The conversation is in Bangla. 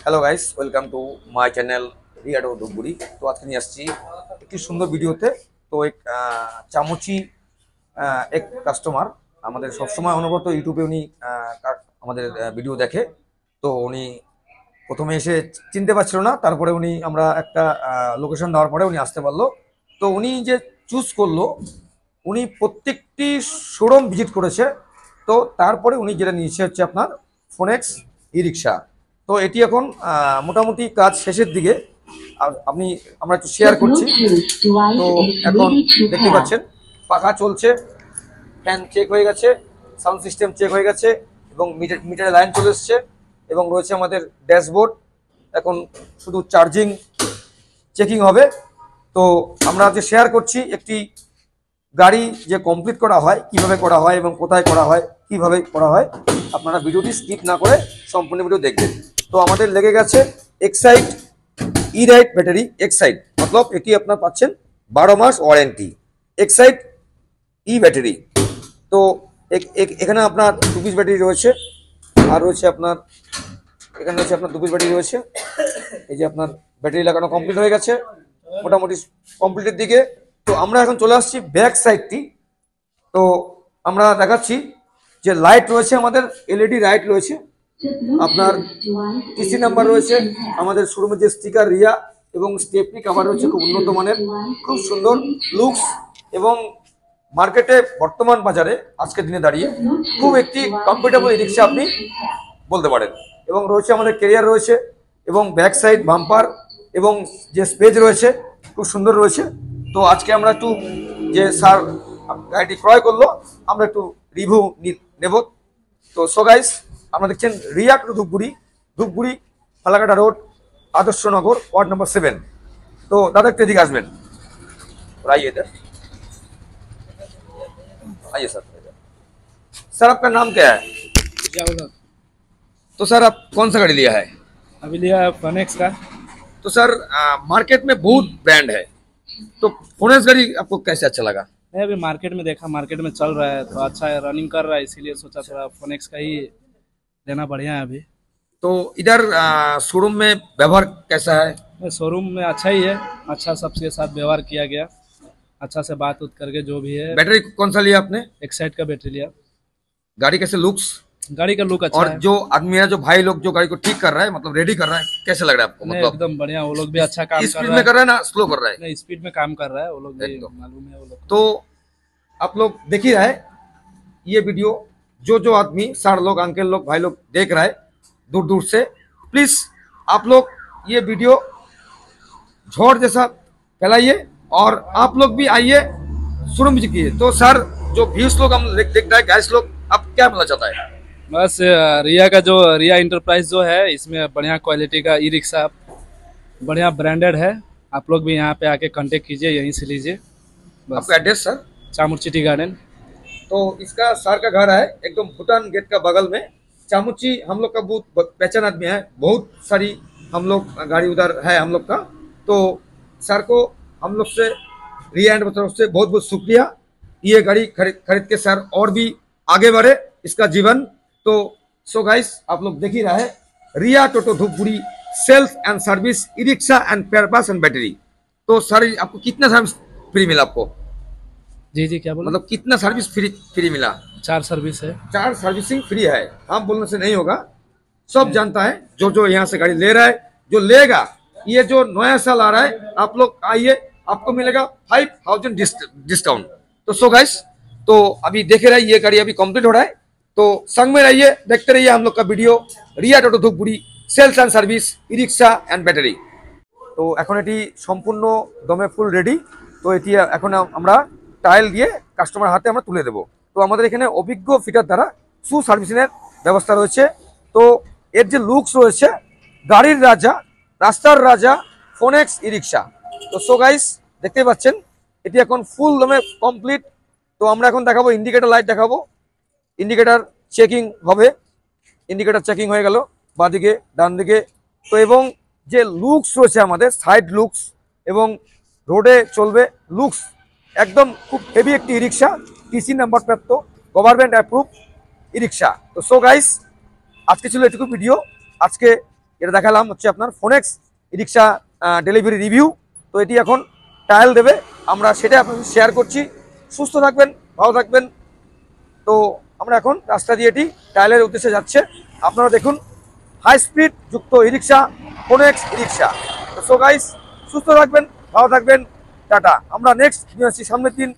Hello guys, welcome to my channel রিয়াডো ধুপগুড়ি। তো আজকে নিয়ে আসছি একটি সুন্দর ভিডিওতে। তো এক চামচি এক কাস্টমার আমাদের সবসময় অনবরত ইউটিউবে উনি আমাদের ভিডিও দেখে। তো উনি প্রথমে এসে চিনতে পারছিল না, তারপরে উনি আমরা একটা লোকেশন দেওয়ার পরে উনি আসতে পারলো। তো উনি যে চুজ করলো, উনি প্রত্যেকটি শোরুম ভিজিট করেছে। তো তারপরে উনি যেটা নিয়েছে হচ্ছে আপনার ফোনেক্স ই রিক্সা। তো এটি এখন মোটামুটি কাজ শেষের দিকে। আপনি আমরা একটু শেয়ার করছি। তো এখন দেখতে পাচ্ছেন পাখা চলছে, ফ্যান চেক হয়ে গেছে, সাউন্ড সিস্টেম চেক হয়ে গেছে এবং মিটারের লাইন চলে এসছে এবং রয়েছে আমাদের ড্যাশবোর্ড। এখন শুধু চার্জিং চেকিং হবে। তো আমরা যে শেয়ার করছি একটি গাড়ি যে কমপ্লিট করা হয়, কিভাবে করা হয় এবং কোথায় করা হয়, কিভাবে করা হয়, আপনারা ভিডিওটি স্কিপ না করে সম্পূর্ণ ভিডিও দেখবেন। তো আমাদের লেগে গেছে এক্সাইড ই রাইট ব্যাটারি। এক্সাইড মতলব এটি আপনার পাচ্ছেন 12 মাস ওয়ারেন্টি। এক্সাইড ই ব্যাটারি। তো এখানে আপনার 2 পিস ব্যাটারি রয়েছে, আর রয়েছে আপনার এখানে রয়েছে আপনার 2 পিস ব্যাটারি রয়েছে। এই যে আপনার ব্যাটারি লাগানো কমপ্লিট হয়ে গেছে, মোটামুটি কমপ্লিটের দিকে। তো আমরা এখন চলে আসছি ব্যাক সাইডটি। তো আমরা দেখাচ্ছি যে লাইট রয়েছে, আমাদের এলইডি লাইট রয়েছে, আপনার টিসি নাম্বার রয়েছে, আমাদের শোরুমের যে স্টিকার রিয়া এবং স্টেপনি কভার রয়েছে খুব উন্নত মানের, খুব সুন্দর লুকস এবং মার্কেটে বর্তমান বাজারে আজকের দিনে দাঁড়িয়ে খুব একটি কমফোর্টেবল রিক্সা আপনি বলতে পারেন। এবং রয়েছে আমাদের ক্যারিয়ার রয়েছে এবং ব্যাক সাইড বাম্পার এবং যে স্পেস রয়েছে খুব সুন্দর রয়েছে। তো আজকে আমরা একটু যে স্যার গাড়িটি ক্রয় করলো, আমরা একটু রিভিউ নেব। তো সো গাইস, আপনারা দেখছেন রিয়া টু Dhupguri, Dhupguri Falakata road, Adarshnagar, ward number 7। तो दादा একটু এদিকে আসবেন, और आइए इधर, आइए सर। सर आपका नाम क्या है? जाओ। तो सर आप कौन सा गाड़ी लिया है? अभी लिया है फनेक्स का। तो सर मार्केट में बहुत ब्रांड है, तो फोनेक्स गाड़ी आपको कैसे अच्छा लगा? मैं अभी मार्केट में देखा, मार्केट में चल रहा है तो अच्छा है, रनिंग कर रहा है, इसीलिए सोचा थोड़ा फनेक्स का ही लेना बढ़िया है अभी। तो इधर शोरूम में व्यवहार कैसा है? शोरूम में अच्छा ही है, अच्छा सबके साथ व्यवहार किया गया, अच्छा से बात उत करके जो भी है। बैटरी कौन सा लिया आपने? एक्साइड का बैटरी लिया। गाड़ी कैसे लुक्स गाड़ी का लुक अच्छा और है। जो आदमी है, जो भाई लोग जो गाड़ी को ठीक कर रहा है, मतलब रेडी कर रहा है, कैसे लग रहा है आपको? नहीं, मतलब एकदम बढ़िया, वो लोग भी अच्छा काम कर स्पीड रहा में है। कर रहा है ना स्लो कर रहा है? नहीं, स्पीड में काम कर रहा है वो लोग भी, एकदम। मालूम है वो लोग। तो आप लोग देख ही रहे ये वीडियो, जो जो आदमी सर लोग, अंकल लोग, भाई लोग देख रहा है दूर दूर से, प्लीज आप लोग ये वीडियो झोड़ जैसा फैलाइए और आप लोग भी आइए, शुरू में कीजिए। तो सर जो व्यूज लोग हम देख रहे हैं, गैस लोग, आप क्या बोलना चाहता है? बस रिया का जो रिया इंटरप्राइज जो है, इसमें बढ़िया क्वालिटी का ई रिक्शा, बढ़िया ब्रांडेड है। आप लोग भी यहाँ पे आके कांटेक्ट कीजिए, यहीं से लीजिए। बस। आपका एड्रेस सर? चामुर सिटी गार्डन। तो इसका सर का घर है एकदम भूटान गेट का बगल में। चामुची हम लोग का बहुत पहचान आदमी है, बहुत सारी हम लोग गाड़ी उधर है हम लोग का। तो सर को हम लोग से रिया एंड तरफ से बहुत बहुत शुक्रिया। ये गाड़ी खरीद के सर और भी आगे बढ़े इसका जीवन। तो सो गाइस, आप लोग देख ही रहा है Riya Toto Dhupguri sales and service e rickshaw and पेयरपास एंड बैटरी। तो सर आपको कितना सर्विस फ्री मिला आपको? जी जी, क्या बोला? मतलब कितना सर्विस फ्री मिला? 4 सर्विस है। 4 सर्विसिंग फ्री है। हम बोलने से नहीं होगा, सब जानता है जो जो यहाँ से गाड़ी ले रहा है, जो लेगा। ये जो नया साल आ रहा है, आप लोग आइए, आपको मिलेगा 5000 डिस्काउंट। तो सो गाइस, तो अभी देखे रहे ये गाड़ी अभी कंप्लीट हो रहा है। तो संग में रहिए, देखते रहिए हम लोग का video Riya Toto Dhupguri sales and service e rickshaw and battery. তো এখন এটি সম্পূর্ণ দমে ফুল রেডি। তো এটি এখন আমরা টাইল দিয়ে কাস্টমার হাতে আমরা তুলে দেব। তো আমাদের এখানে অভিজ্ঞ ফিটার দ্বারা সার্ভিসিংয়ের ব্যবস্থা রয়েছে। তো এর যে লুকস রয়েছে, গাড়ির রাজা, রাস্তার রাজা, ফোনেক্স ই রিক্সা। তো সো গাইস, দেখতেই পাচ্ছেন এটি এখন ফুল দমে কমপ্লিট। তো আমরা এখন দেখাবো ইন্ডিকেটর লাইট দেখাবো, ইন্ডিকেটর চেকিং হবে। ইন্ডিকেটর চেকিং হয়ে গেল বাঁদিকে ডান দিকে। তো এবং যে লুকস রয়েছে আমাদের সাইড লুকস এবং রোডে চলবে লুকস, একদম খুব হেভি একটি ই রিক্সা, টিসি নাম্বার প্রাপ্ত, গভর্নমেন্ট অ্যাপ্রুভ ই রিক্সা। তো সো গাইস, আজকে ছিল এটুকু ভিডিও। আজকে এটা দেখালাম হচ্ছে আপনার ফোনেক্স ই রিক্সা ডেলিভারি রিভিউ। তো এটি এখন ট্রায়াল দেবে, আমরা সেটা আপনাদের শেয়ার করছি। সুস্থ থাকবেন, ভালো থাকবেন। তো আমরা এখন রাস্তা দিয়ে এটি ট্রায়ালের উদ্দেশ্যে যাচ্ছে। আপনারা দেখুন হাই স্পিড যুক্ত ই রিক্সা, ফোনেক্স ই রিক্সা। তো সো গাইস, সুস্থ থাকবেন, ভালো থাকবেন, টাটা। আমরা নেক্সট সামনের দিন